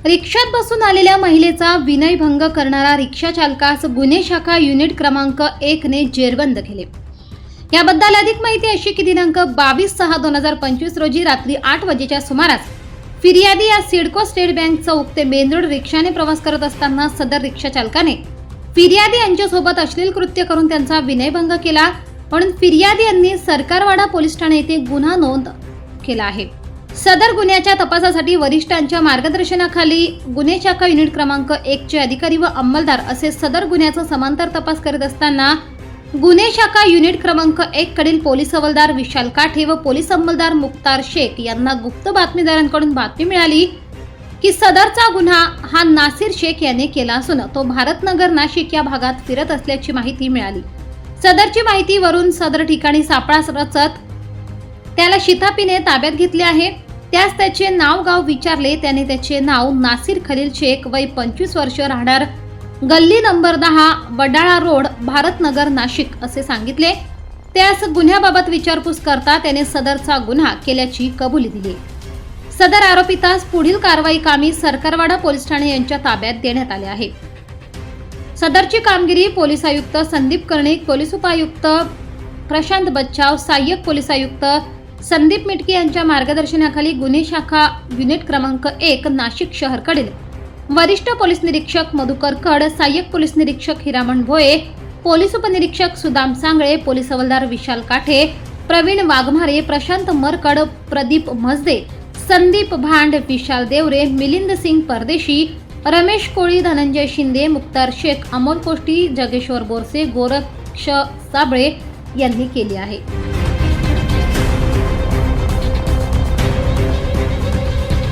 रिक्षात बसून आलेल्या महिलेचा विनयभंग करणारा रिक्षा चालकास गुन्हे शाखा युनिट क्रमांक 1 ने जेरबंद केले। याबद्दल अधिक माहिती अशी की दिनांक 22/6/2025 रोजी रात्री 8 वाजेच्या सुमारास फिर्यादी या सिडको स्टेट बँक चौक ते मेन रोड रिक्षाने प्रवास करत असताना सदर रिक्षा चालकाने फिर्यादी यांच्यासोबत अश्लील कृत्य करून त्यांचा विनयभंग केला, म्हणून फिर्यादी यांनी सरकारवाडा पोलीस ठाणे येथे गुन्हा नोंद केला आहे। सदर गुन्ह्याच्या तपासासाठी वरिष्ठांच्या मार्गदर्शनाखाली गुन्हे शाखा युनिट क्रमांक 1 चे अधिकारी व अंमलदार असे सदर गुन्ह्याचा समांतर तपास करीत असताना गुन्हे शाखा युनिट क्रमांक 1 कडील पोलीस हवालदार विशाल काठे व पोलीस अंमलदार मुक्तार शेख यांना गुप्त बातमीदारांकडून बातमी मिळाली की सदरचा गुन्हा हा नासिर शेख याने केला असून तो भारतनगर नाशिक या भागात फिरत असल्याची माहिती मिळाली। सदरची माहिती वरून सदर ठिकाणी सापळा रचत त्याला शिताफीने ताब्यात घेतले आहे। त्यास त्याचे नाव गाव विचारले, त्याने त्याचे नाव नासिर खलील शेख वय 25 वर्ष राहणार गल्ली नंबर 10 वडाळा रोड भारतनगर नाशिक असे सांगितले। त्यास गुन्ह्याबाबत विचारपूस करता त्याने सदरचा गुन्हा केल्याची कबुली दिली। सदर आरोपितास पुढील कारवाई कामी सरकारवाडा पोलीस ठाणे यांच्या ताब्यात देण्यात आले आहे। सदरची कामगिरी पोलीस आयुक्त संदीप कर्णिक, पोलीस उपायुक्त प्रशांत बच्चाव, सहाय्यक पोलीस आयुक्त संदीप मिटके यांच्या मार्गदर्शनाखाली गुन्हे शाखा युनिट क्रमांक 1 नाशिक शहरकडील वरिष्ठ पोलीस निरीक्षक मधुकर कड, सहाय्यक पोलीस निरीक्षक हिरामण भोये, पोलीस उपनिरीक्षक सुदाम सांगळे, पोलीस हवालदार विशाल काठे, प्रवीण वाघमारे, प्रशांत मरकड, प्रदीप मजदे, संदीप भांड, विशाल देवरे, मिलिंद सिंग परदेशी, रमेश कोळी, धनंजय शिंदे, मुक्तार शेख, अमोल कोष्टी, जगेश्वर बोरसे, गोरक्ष साबळे यांनी केली आहे।